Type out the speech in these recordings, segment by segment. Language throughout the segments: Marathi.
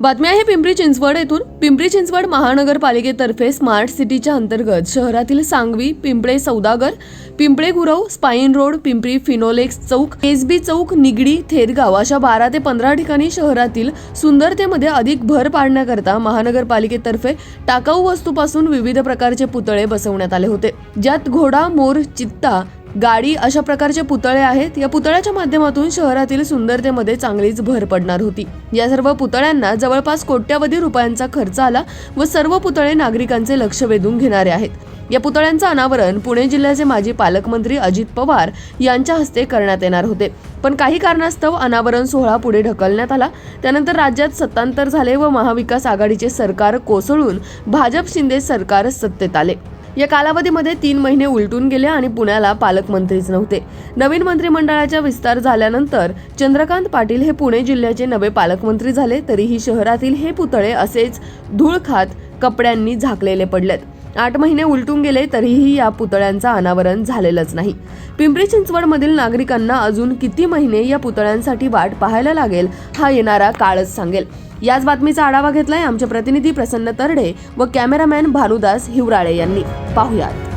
बातमी आहे पिंपरी चिंचवड येथून। पिंपरी चिंचवड महानगरपालिकेतर्फे स्मार्ट सिटीच्या अंतर्गत शहरातील सांगवी, पिंपळे सौदागर, पिंपळे गुरव, स्पाइन रोड, पिंपरी फिनोलेक्स चौक, एसबी चौक, निगडी, थेरगाव अशा 12 ते 15 ठिकाणी शहरातील सुंदरतेमध्ये अधिक भर पाडण्याकरता महानगरपालिकेतर्फे टाकाऊ वस्तूपासून विविध प्रकारचे पुतळे बसवण्यात आले होते, ज्यात घोडा, मोर, चित्ता, गाडी अशा प्रकारचे पुतळे आहेत। या पुतळ्याच्या माध्यमातून शहरातील सुंदरतेमध्ये चांगलीच भर पडणार होती। या सर्व पुतळ्यांना जवळपास कोट्यावधी रुपयांचा खर्च आला व सर्व पुतळे नागरिकांचे लक्ष वेधून घेणारे आहेत। या पुतळ्यांचे अनावरण पुणे जिल्ह्याचे माजी पालकमंत्री अजित पवार यांच्या हस्ते करण्यात येणार होते, पण काही कारणास्तव अनावरण सोहळा पुढे ढकलण्यात आला। त्यानंतर राज्यात सत्तांतर झाले व महाविकास आघाडीचे सरकार कोसळून भाजप शिंदे सरकार सत्तेत आले। या कालावधीमध्ये 3 महिने उलटून गेले आणि पुण्याला पालकमंत्रीच नव्हते। नवीन मंत्रिमंडळाचा विस्तार झाल्यानंतर चंद्रकांत पाटील हे पुणे जिल्ह्याचे नवे पालकमंत्री झाले, तरीही शहरातील हे पुतळे असेच धूळ खात कपड्यांनी झाकलेले पडलेत। 8 महिने उलटून गेले तरीही या पुतळ्यांचा अनावरण झालेलंच नाही। पिंपरी चिंचवडमधील नागरिकांना अजून किती महिने या पुतळ्यांसाठी वाट पाहायला लागेल हा येणारा काळच सांगेल। याच बातमीचा आढावा घेतलाय आमचे प्रतिनिधी प्रसन्न तरडे व कॅमेरामॅन भानुदास हिवराळे यांनी। पाहुयात।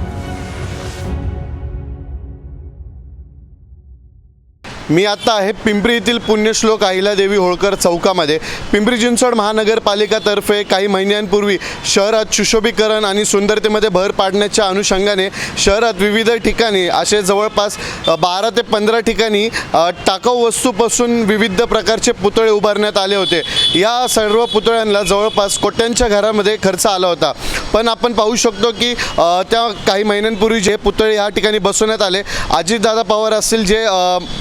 मी आता आहे पिंपरी येथील पुण्यश्लोक अहिल्यादेवी होळकर चौकामध्ये। पिंपरी चिंचवड महानगरपालिकातर्फे काही महिन्यांपूर्वी शहरात सुशोभीकरण आणि सुंदरतेमध्ये भर पाडण्याच्या अनुषंगाने शहरात विविध ठिकाणी असे जवळपास 12 ते 15 ठिकाणी टाकाऊ वस्तूपासून विविध प्रकारचे पुतळे उभारण्यात आले होते। या सर्व पुतळ्यांना जवळपास कोट्यांच्या घरामध्ये खर्च आला होता, पण आपण पाहू शकतो की त्या काही महिन्यांपूर्वी जे पुतळे या ठिकाणी बसवण्यात आले, अजितदादा पवार असतील जे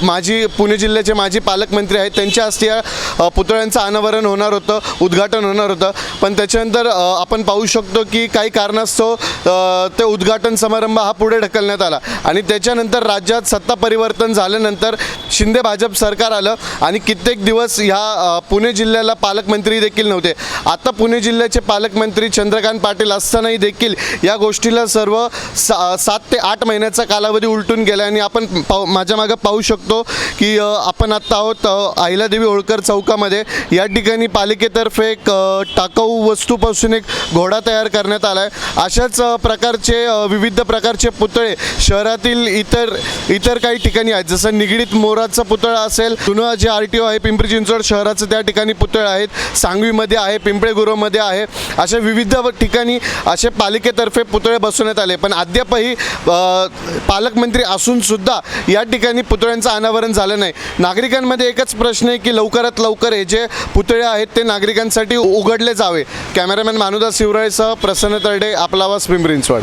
माजी पुणे जिल्ह्याचे माजी पालकमंत्री आहेत, त्यांच्या हस्ते या पुतळ्यांचं अनावरण होणार होतं, उद्घाटन होणार होतं, पण त्याच्यानंतर आपण पाहू शकतो की काही कारणास्तव ते उद्घाटन समारंभ हा पुढे ढकलण्यात आला आणि त्याच्यानंतर राज्यात सत्ता परिवर्तन झाल्यानंतर शिंदे भाजप सरकार आलं आणि कित्येक दिवस ह्या पुणे जिल्ह्याला पालकमंत्री देखील नव्हते। आता पुणे जिल्ह्याचे पालकमंत्री चंद्रकांत पाटील असतानाही देखील या गोष्टीला सर्व 7 ते 8 महिन्याचा कालावधी उलटून गेला आणि आपण माझ्या मागे पाहू शकतो की आपण आत्ता आहोत अहिल्यादेवी होळकर चौकामध्ये। या ठिकाणी पालिकेतर्फे एक टाकाऊ वस्तूपासून एक घोडा तयार करण्यात आला आहे। अशाच प्रकारचे विविध प्रकारचे पुतळे शहरातील इतर काही ठिकाणी आहेत, जसं निगडीत मोराचा पुतळा असेल, जुनं जे RTO आहे पिंपरी चिंचवड शहराचं त्या ठिकाणी पुतळे आहेत, सांगवीमध्ये आहे, पिंपळे गुरवमध्ये आहे, अशा विविध ठिकाणी असे पालिकेतर्फे पुतळे बसवण्यात आले, पण अद्यापही पालकमंत्री असून सुद्धा या ठिकाणी पुतळ्यांचं अनावरण झालं नाही। नागरिकांमध्ये एकच प्रश्न आहे की लवकरात लवकर हे जे पुतळे आहेत ते नागरिकांसाठी उघडले जावे। कॅमेरामॅन भानुदास हिवराळेसह प्रसन्न तरडे, आपला आवाज, पिंपरी चिंचवड।